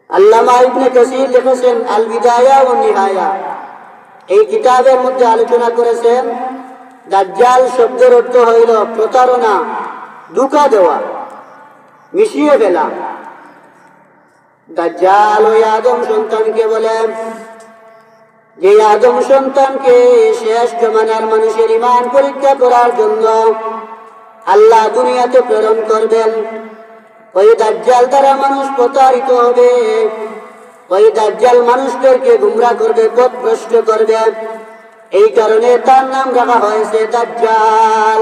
আল্লামা ইবনে কাসির লিখেছেন আল বিদায়া ও নিহায়া, এই কিতাবের মধ্যে আলোচনা করেছেন দাজ্জাল শব্দের অর্থ হইল প্রতারণা, ধোঁকা দেওয়া, মিশিয়ে ফেলা। দাজ্জাল ওই আদম সন্তানকে বলেন যে আদম সন্তানকে শেষ জমানার মানুষের ঈমান পরীক্ষা করার জন্য আল্লাহ দুনিয়াতে প্রেরণ করবেন। ওই দাজ্জাল দ্বারা মানুষ প্রতারিত হবে, ওই দাজ্জাল মানুষদেরকে গুমরাহ করবে, পথভ্রষ্ট করবে। এই কারণে তার নাম রাখা হয়েছে দাজ্জাল।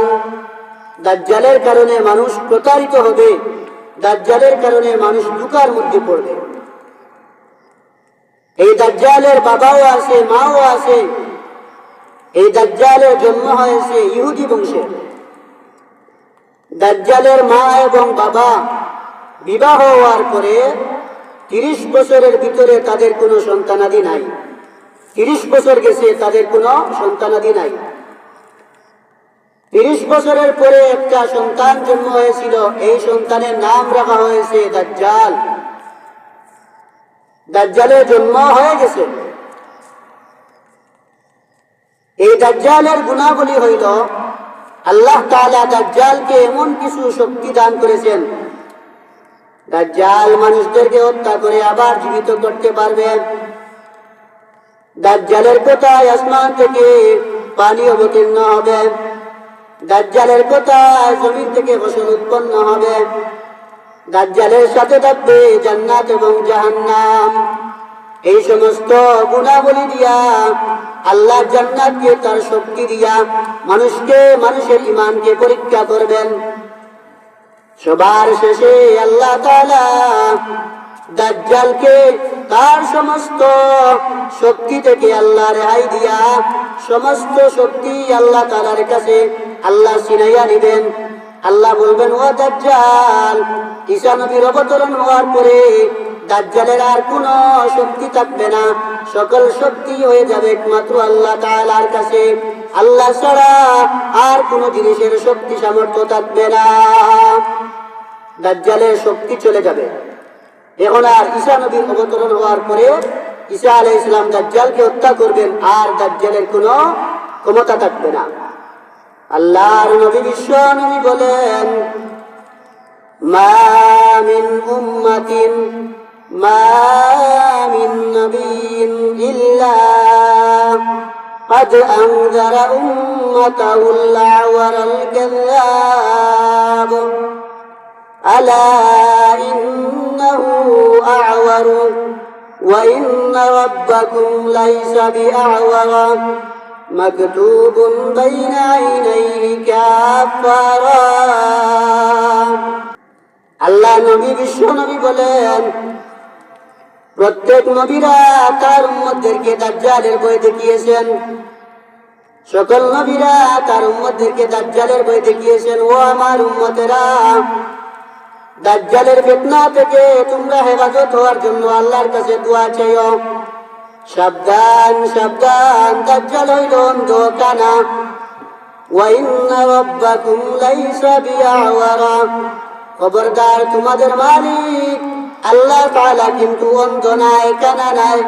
দাজ্জালের কারণে মানুষ প্রতারিত হবে, দাজ্জালের কারণে মানুষ ধোঁকার মধ্যে পড়বে। এই দাজ্জালের বাবাও আছে, মাও আছে। এই দাজ্জালের জন্ম হয়েছে ইহুদি বংশে। দাজ্জালের মা এবং বাবা বিবাহ হওয়ার পরে 30 বছরের ভিতরে তাদের কোনো সন্তানাদি নাই। 30 বছর গেছে, তাদের কোনো সন্তানাদি নাই। 30 বছরের পরে একটা সন্তান জন্ম হয়েছিল, এই সন্তানের নাম রাখা হয়েছে দাজ্জাল। দাজ্জালের জন্ম হয়ে গেছে। এই দাজ্জালের গুণাবলী হইল আল্লাহ তাআলা দাজ্জালকে এমন কিছু শক্তি দান করেছেন, দাজ্জাল মানুষদেরকে হত্যা করে আবার জীবিত করতে পারবে। দাজ্জালের কোথায় আসমান থেকে পানি অবতীর্ণ হবে, দাজ্জালের কোথায় জমিন থেকে ফসল উৎপন্ন হবে। দাজ্জালের সাথে থাকবে জান্নাত এবং জাহান্নাম। এই সমস্ত গুণাবলী দিয়া আল্লাহ জান্নাতকে তার শক্তি দিয়া মানুষকে, মানুষের ঈমানকে পরীক্ষা করবেন। সবার শেষে আল্লাহ তাআলা দাজ্জালকে তার সমস্ত শক্তি থেকে আল্লাহ রেহাই দিয়া সমস্ত শক্তি আল্লাহ তাআলার কাছে আল্লাহ ছিনাইয়া নিবেন। আল্লাহ বলবেন, ও দাজ্জাল, ঈসা নবীর অবতরণ হওয়ার পরে দাজ্জালের আর কোনো শক্তি থাকবে না, সকল শক্তি হয়ে যাবে একমাত্র আল্লাহ তাআলার কাছে। আল্লাহ ছাড়া আর কোনো জিনিসের শক্তি সামর্থ্য থাকবে না, দাজ্জালের শক্তি চলে যাবে। এখন আর ঈসা নবীর অবতরণ হওয়ার পরে ঈসা আলাইহিস সালাম দাজ্জালকে হত্যা করবেন, আর দাজ্জালের কোনো ক্ষমতা থাকবে না। আল্লাহর নবী বিশ্ব নবী বলেন, মা মিন উম্মাতিন মা মিন নবিয়্যিন ইল্লা قد أنذر أمته الأعور الكذاب ألا إنه أعور وإن ربكم ليس بأعور مكتوب بين عينيه كافرا। আল্লাহ নবী বিশ্ব নবী বলেন, প্রত্যেক নবীরা তার উম্মতদেরকে দাজ্জালের ভয় দেখিয়েছেন। সকল নবীরা তার উম্মতদেরকে দাজ্জালের ভয় দেখিয়েছেন। ও আমার উম্মতেরা, দাজ্জালের ফিতনা থেকে তোমরা হেফাজত হওয়ার জন্য আল্লাহর কাছে দোয়া চাইও। সাবধান সাবধান, দাজ্জাল হইল অন্ধ কানা। ওয়া ইন্না রাব্বাকুম লাইসা বিআওয়ারা, খবরদার তোমাদের মালিক আল্লাহ তাআলা কিন্তু অন্ধ নাই, কানা নাই।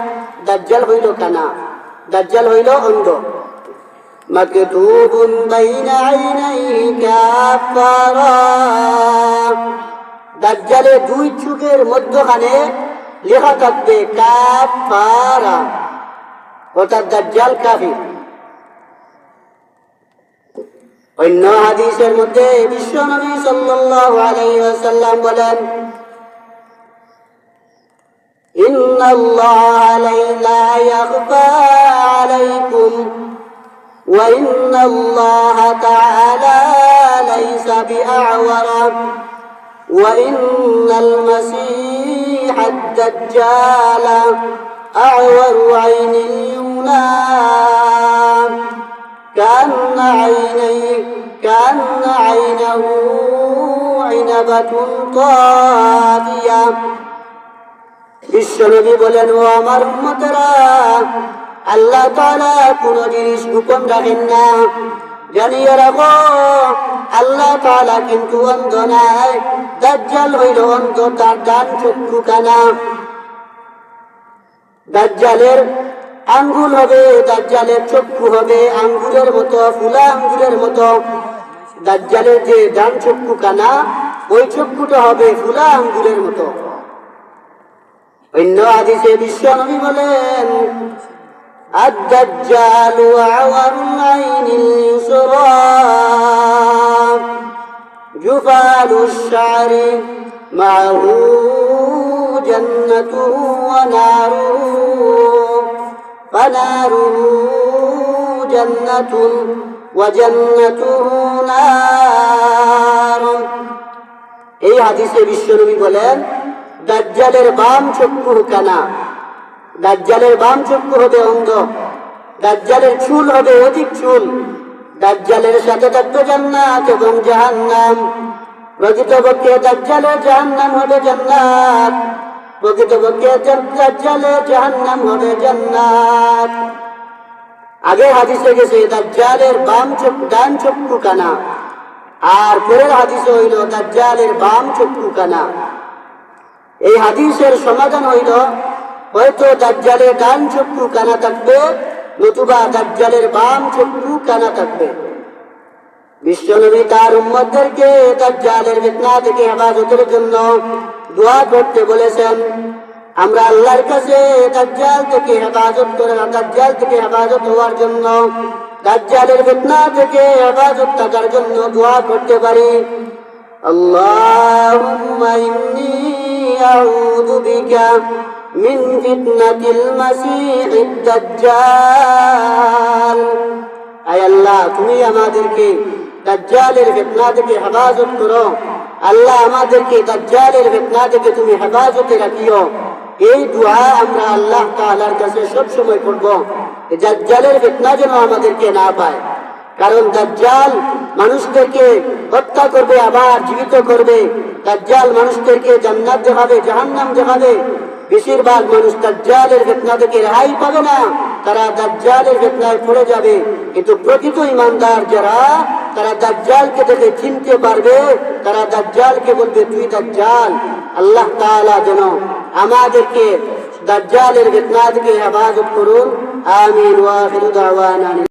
দাজ্জাল হইল কানা, দাজ্জাল হইল অন্ধ। মাকতুবুন বাইনা আইনাইহি কাফারা, দাজ্জালের দুই চোখের মধ্যখানে লেখা থাকবে কাফারা, অর্থাৎ দাজ্জাল কাফির। অন্য হাদিসের মধ্যে বিশ্বনবী সাল্লাল্লাহু আলাইহি ওয়াসাল্লাম বলেন, ইন্নাল্লাহা লা ইয়াখফা আলাইকুম ওয়া ইন্নাল্লাহা তাআলা লাইসা বিআওয়ারা ওয়া ইন্নাল মাসীহাদ দাজ্জালা আ'ওয়ারু আইনিল ইউমনা কান্না আইনাহু ইনাবাতুন তাফিয়া। বিশ্বনবী বলেন, ও আমার উম্মতেরা, আল্লাহ তাআলা কোন জিনিস গোপন রাখেন না। জানিয়ে রাখো, আল্লাহ তাআলা কিন্তু অন্ধ নাই। দাজ্জাল হইল অন্ধ, তার ডান চক্ষু কানা। দাজ্জালের আঙ্গুল হবে, দাজ্জালের চক্ষু হবে আঙ্গুরের মতো, ফুলা আঙ্গুরের মতো। দাজ্জালের যে ডান চক্ষু কানা, ওই চক্ষুটা হবে ফুলা আঙ্গুরের মতো। অন্য হাদিসে বিশ্বনবী বলেন, আদ-দাজ্জালু আওয়ারুল আইনিল ইউসরা জুফালুশ শা'রি মা'হু জান্নাতুহু ওয়া নারুহু ফানারুহু জান্নাতুন ওয়া জান্নাতুহু নার। এই হাদিসে বিশ্বনবী বলেন, দাজ্জালের বাম চক্ষু কানা, দাজ্জালের বাম চক্ষু হবে অন্ধ, দাজ্জালের চুল হবে অধিক চুল, দাজ্জালের সাথে থাকবে জান্নাত এবং জাহান্নাম। প্রকৃতপক্ষে দাজ্জালের জাহান্নাম হবে জান্নাত, প্রকৃতপক্ষে দাজ্জালের জাহান্নাম হবে জান্নাত। আগে হাদিসে গেছে দাজ্জালের বাম চক্ষু, ডান চক্ষু কানা, আর পরের হাদিসে হইল দাজ্জালের বাম চক্ষু কানা। এই হাদিসের সমাধান হইল, হয়তো দাজ্জালের ডান চক্ষু কানা থাকবে, নতুবা দাজ্জালের বাম চক্ষু কানা থাকবে। বিশ্বনবী তার উম্মতদেরকে দাজ্জালের ফিতনা থেকে হেফাজতের জন্য দোয়া করতে বলেছেন। আমরা আল্লাহর কাছে দাজ্জাল থেকে হেফাজত করে, দাজ্জাল থেকে হেফাজত হওয়ার জন্য, দাজ্জালের ফিতনা থেকে হেফাজত থাকার জন্য দোয়া করতে পারি। আল্লাহুম্মা ইন্নী আউযু বিকা মিন ফিতনাতিল মাসীহিদ দাজ্জাল। আয় আল্লাহ, তুমি আমাদেরকে দাজ্জালের ফিতনা থেকে হেফাজত করো। আল্লাহ, আমাদেরকে দাজ্জালের ফিতনা থেকে তুমি হেফাজতে রাখিও। এই দোয়া আমরা আল্লাহ তাআলার কাছে সব সময় করব, দাজ্জালের ফিতনা যেন আমাদেরকে না পায়। কারণ দাজ্জাল মানুষদেরকে হত্যা করবে, আবার জীবিত করবে। দাজ্জাল মানুষদেরকে জান্নাত দেখাবে, জাহান্নাম দেখাবে। বেশিরভাগ মানুষ দাজ্জালের ফিতনা থেকে রেহাই পাবে না, তারা দাজ্জালের ফিতনায় পড়ে যাবে। কিন্তু প্রকৃত ঈমানদার যারা, তারা দাজ্জালকে দেখে চিনতে পারবে, তারা দাজ্জালকে বলবে তুই দাজ্জাল। আল্লাহ তাআলা যেন আমাদেরকে দাজ্জালের ফিতনা থেকে হেফাজত করুন। আমিন ওয়া আখিরু দাওয়ানা।